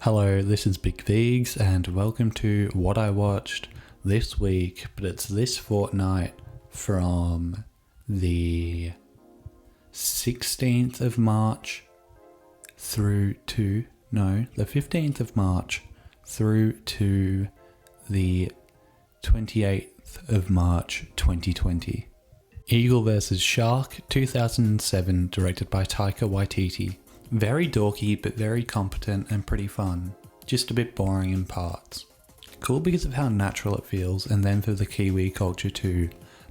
Hello, this is Big Vigs and welcome to what I watched this week, but it's this fortnight from the 16th of March through to, the 15th of March through to the 28th of March 2020. Eagle vs. Shark 2007, directed by Taika Waititi. Very dorky, but very competent and pretty fun. Just a bit boring in parts. Cool because of how natural it feels, and then for the Kiwi culture too.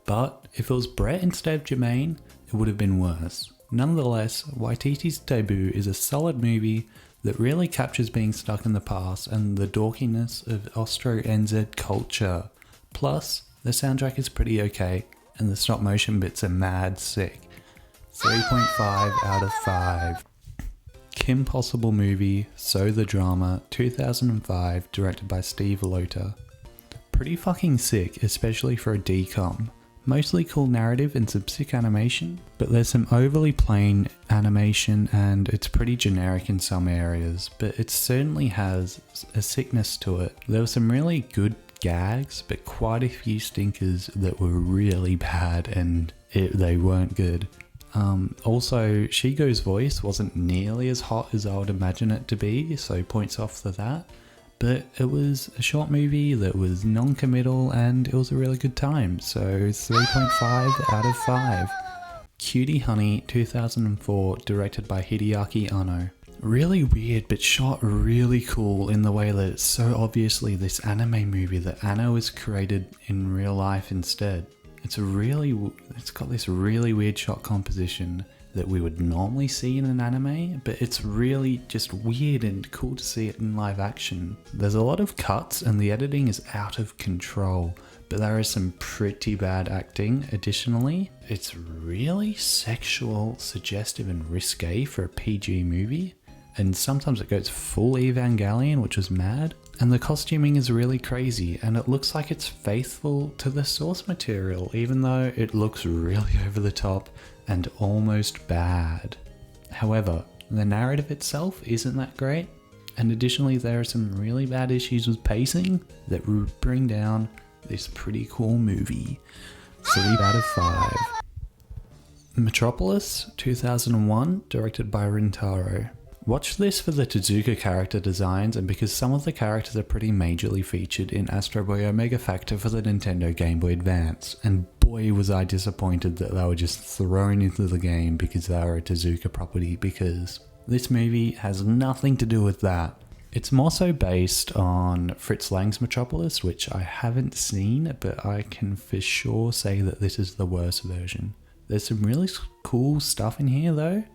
But if it was Brett instead of Jermaine, it would have been worse. Nonetheless, Waititi's debut is a solid movie that really captures being stuck in the past and the dorkiness of Austro-NZ culture. Plus, the soundtrack is pretty okay, and the stop motion bits are mad sick. 3.5 out of 5. Kim Possible movie, So the Drama, 2005, directed by Steve Loter. Pretty fucking sick, especially for a DCOM. Mostly cool narrative and some sick animation, but there's some overly plain animation and it's pretty generic in some areas, but it certainly has a sickness to it. There were some really good gags, but quite a few stinkers that were really bad and they weren't good. Also, Shigo's voice wasn't nearly as hot as I would imagine it to be, so points off for that. But it was a short movie that was non-committal and it was a really good time, so 3.5 out of 5. Cutie Honey 2004, directed by Hideaki Anno. Really weird, but shot really cool in the way that it's so obviously this anime movie that Anno is created in real life instead. It's got this really weird shot composition that we would normally see in an anime, but it's really just weird and cool to see it in live action. There's a lot of cuts and the editing is out of control, but there is some pretty bad acting additionally. It's really sexual, suggestive and risque for a PG movie, and sometimes it goes full Evangelion, which was mad. And the costuming is really crazy, and it looks like it's faithful to the source material, even though it looks really over the top and almost bad. However, the narrative itself isn't that great, and additionally there are some really bad issues with pacing that would bring down this pretty cool movie. 3 out of 5. Metropolis 2001, directed by Rintaro. Watch this for the Tezuka character designs and because some of the characters are pretty majorly featured in Astro Boy Omega Factor for the Nintendo Game Boy Advance, and boy was I disappointed that they were just thrown into the game because they are a Tezuka property, because this movie has nothing to do with that. It's more so based on Fritz Lang's Metropolis, which I haven't seen, but I can for sure say that this is the worst version. There's some really cool stuff in here though.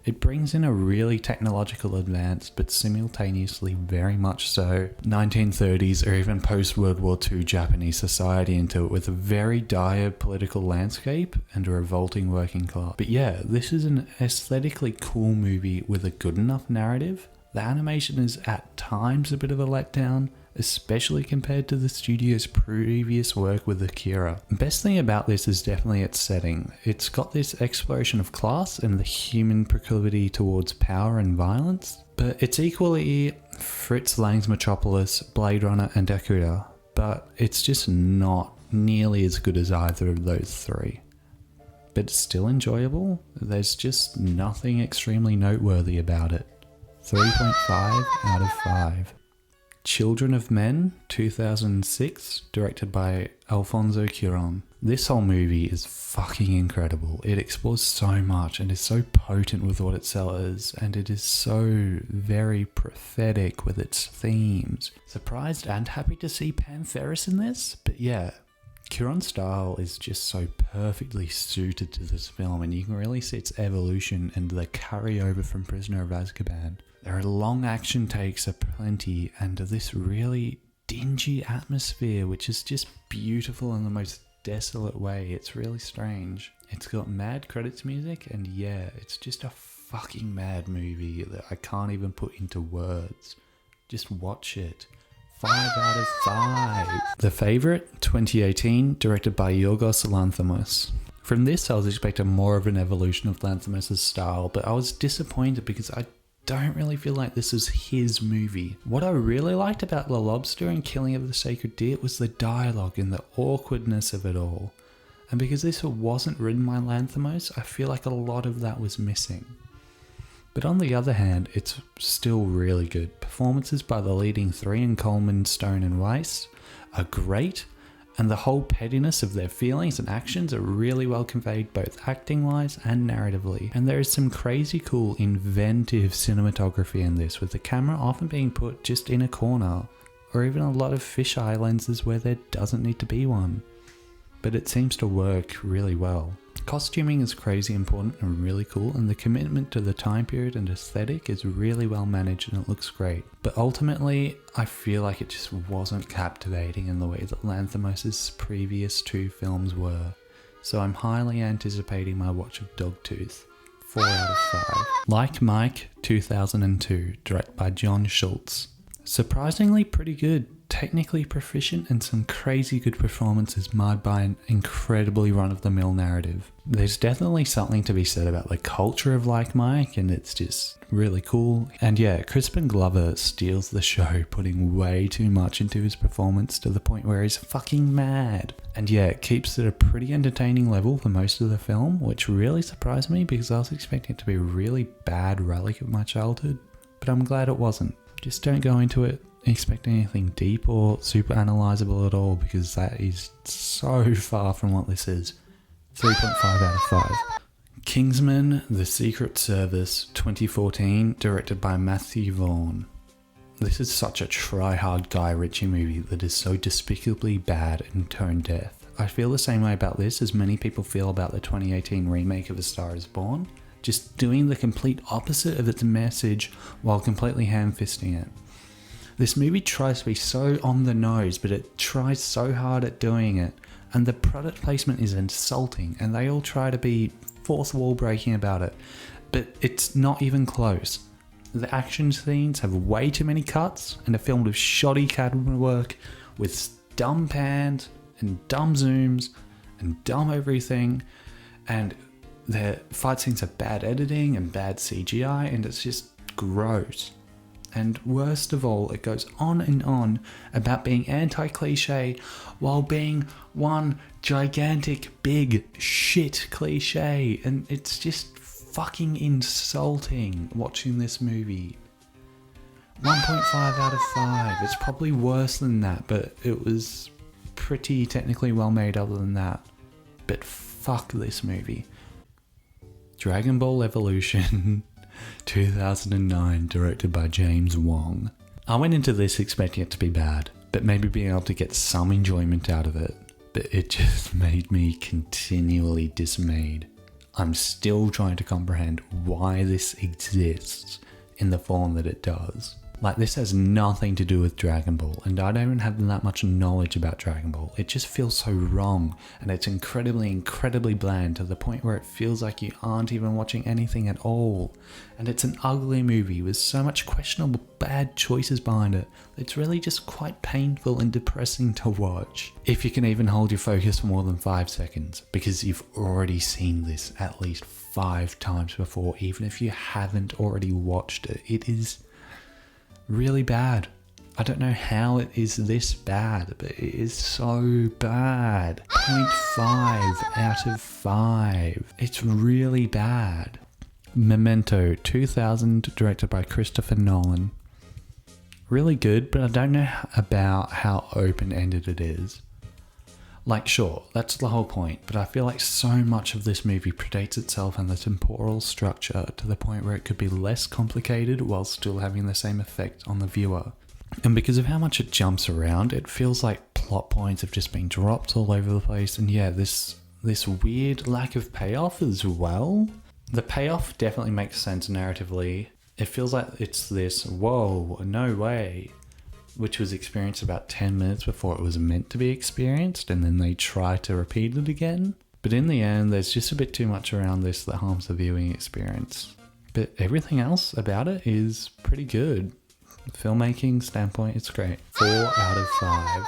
It brings in a really technological advance, but simultaneously very much so 1930s or even post-World War II Japanese society into it, with a very dire political landscape and a revolting working class. But yeah, this is an aesthetically cool movie with a good enough narrative. The animation is at times a bit of a letdown, especially compared to the studio's previous work with Akira. The best thing about this is definitely its setting. It's got this exploration of class and the human proclivity towards power and violence, but it's equally Fritz Lang's Metropolis, Blade Runner and Akira, but it's just not nearly as good as either of those three. But it's still enjoyable. There's just nothing extremely noteworthy about it. 3.5 out of 5. Children of Men 2006, directed by Alfonso Cuarón. This whole movie is fucking incredible. It explores so much and is so potent with what it says, and it is so very prophetic with its themes. Surprised and happy to see Pam Ferris in this, but yeah, Cuarón's style is just so perfectly suited to this film, and you can really see its evolution and the carryover from Prisoner of Azkaban. There are long action takes aplenty and this really dingy atmosphere which is just beautiful in the most desolate way. It's really strange. It's got mad credits music and yeah, it's just a fucking mad movie that I can't even put into words. Just watch it. 5 out of 5. The Favourite 2018, directed by Yorgos Lanthimos. From this I was expecting more of an evolution of Lanthimos' style, but I was disappointed because I don't really feel like this is his movie. What I really liked about The Lobster and Killing of the Sacred Deer was the dialogue and the awkwardness of it all. And because this wasn't written by Lanthimos, I feel like a lot of that was missing. But on the other hand, it's still really good. Performances by the leading three in Coleman, Stone and Weiss are great, and the whole pettiness of their feelings and actions are really well conveyed both acting-wise and narratively. And there is some crazy cool, inventive cinematography in this, with the camera often being put just in a corner, or even a lot of fisheye lenses where there doesn't need to be one. But it seems to work really well. Costuming is crazy important and really cool, and the commitment to the time period and aesthetic is really well managed and it looks great. But ultimately, I feel like it just wasn't captivating in the way that Lanthimos' previous two films were. So I'm highly anticipating my watch of Dogtooth. 4 out of 5. Like Mike, 2002, directed by John Schultz. Surprisingly pretty good. Technically proficient and some crazy good performances marred by an incredibly run-of-the-mill narrative. There's definitely something to be said about the culture of Like Mike, and it's just really cool. And yeah, Crispin Glover steals the show, putting way too much into his performance to the point where he's fucking mad. And yeah, it keeps it at a pretty entertaining level for most of the film, which really surprised me because I was expecting it to be a really bad relic of my childhood, but I'm glad it wasn't. Just don't go into it expecting anything deep or super analyzable at all, because that is so far from what this is. 3.5 out of 5. Kingsman: The Secret Service 2014, directed by Matthew Vaughn. This is such a try-hard Guy Ritchie movie that is so despicably bad and tone deaf. I feel the same way about this as many people feel about the 2018 remake of A Star Is Born, just doing the complete opposite of its message while completely ham-fisting it. This movie tries to be so on the nose, but it tries so hard at doing it, and the product placement is insulting, and they all try to be fourth wall breaking about it, but it's not even close. The action scenes have way too many cuts and are filmed with shoddy camera work, with dumb pans and dumb zooms and dumb everything, and the fight scenes have bad editing and bad CGI, and it's just gross. And worst of all, it goes on and on about being anti-cliche while being one gigantic big shit cliche, and it's just fucking insulting watching this movie. 1.5 out of 5. It's probably worse than that, but it was pretty technically well made other than that. But fuck this movie. Dragonball Evolution 2009, directed by James Wong. I went into this expecting it to be bad, but maybe being able to get some enjoyment out of it, but it just made me continually dismayed. I'm still trying to comprehend why this exists in the form that it does. Like, this has nothing to do with Dragon Ball, and I don't even have that much knowledge about Dragon Ball. It just feels so wrong, and it's incredibly bland to the point where it feels like you aren't even watching anything at all. And it's an ugly movie with so much questionable bad choices behind it. It's really just quite painful and depressing to watch. If you can even hold your focus for more than 5 seconds, because you've already seen this at least 5 times before, even if you haven't already watched it. It is really bad. I don't know how it is this bad, but it is so bad. 0.5 out of 5. It's really bad. Memento 2000, directed by Christopher Nolan. Really good, but I don't know about how open-ended it is. Like, sure, that's the whole point, but I feel like so much of this movie predates itself and the temporal structure to the point where it could be less complicated while still having the same effect on the viewer. And because of how much it jumps around, it feels like plot points have just been dropped all over the place, and yeah, this weird lack of payoff as well. The payoff definitely makes sense narratively. It feels like it's this, whoa, no way, which was experienced about 10 minutes before it was meant to be experienced, and then they try to repeat it again. But in the end, there's just a bit too much around this that harms the viewing experience. But everything else about it is pretty good. Filmmaking standpoint, it's great. 4 out of 5.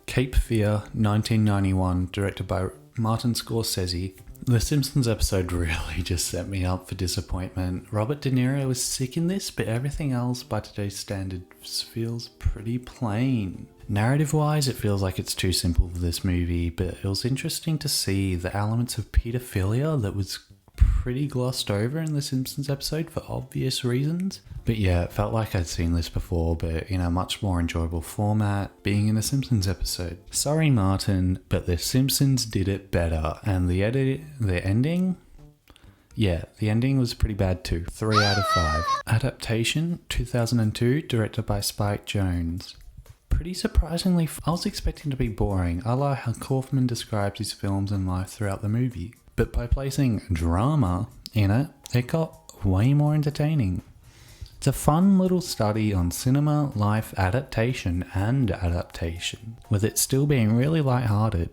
Cape Fear 1991, directed by Martin Scorsese. The Simpsons episode really just set me up for disappointment. Robert De Niro was sick in this, but everything else by today's standards feels pretty plain. Narrative-wise, it feels like it's too simple for this movie, but it was interesting to see the elements of pedophilia that was pretty glossed over in the Simpsons episode for obvious reasons. But yeah, it felt like I'd seen this before, but in a much more enjoyable format, being in a Simpsons episode. Sorry, Martin, but the Simpsons did it better, and the ending? Yeah, the ending was pretty bad too. 3 out of 5. Adaptation, 2002, directed by Spike Jonze. Pretty surprisingly, I was expecting to be boring. I like how Kaufman describes his films and life throughout the movie. But by placing drama in it, it got way more entertaining. It's a fun little study on cinema, life, adaptation, with it still being really lighthearted.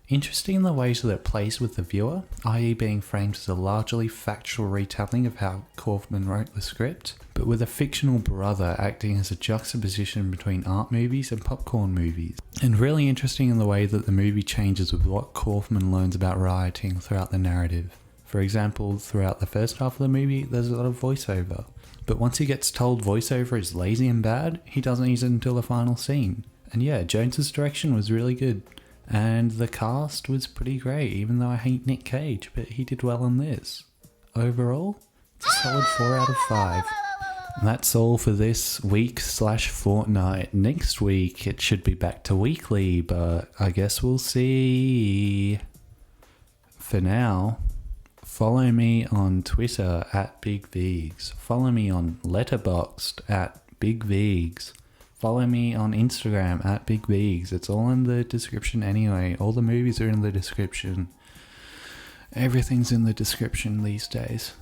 Interesting in the ways that it plays with the viewer, i.e. being framed as a largely factual retelling of how Kaufman wrote the script, but with a fictional brother acting as a juxtaposition between art movies and popcorn movies. And really interesting in the way that the movie changes with what Kaufman learns about writing throughout the narrative. For example, throughout the first half of the movie, there's a lot of voiceover. But once he gets told voiceover is lazy and bad, he doesn't use it until the final scene. And yeah, Jones's direction was really good. And the cast was pretty great, even though I hate Nick Cage, but he did well on this. Overall, it's a solid 4 out of 5. And that's all for this week/fortnight. Next week, it should be back to weekly, but I guess we'll see. For now, follow me on Twitter @BigVegs. Follow me on Letterboxd @BigVegs. Follow me on Instagram @BigVegs. It's all in the description anyway. All the movies are in the description. Everything's in the description these days.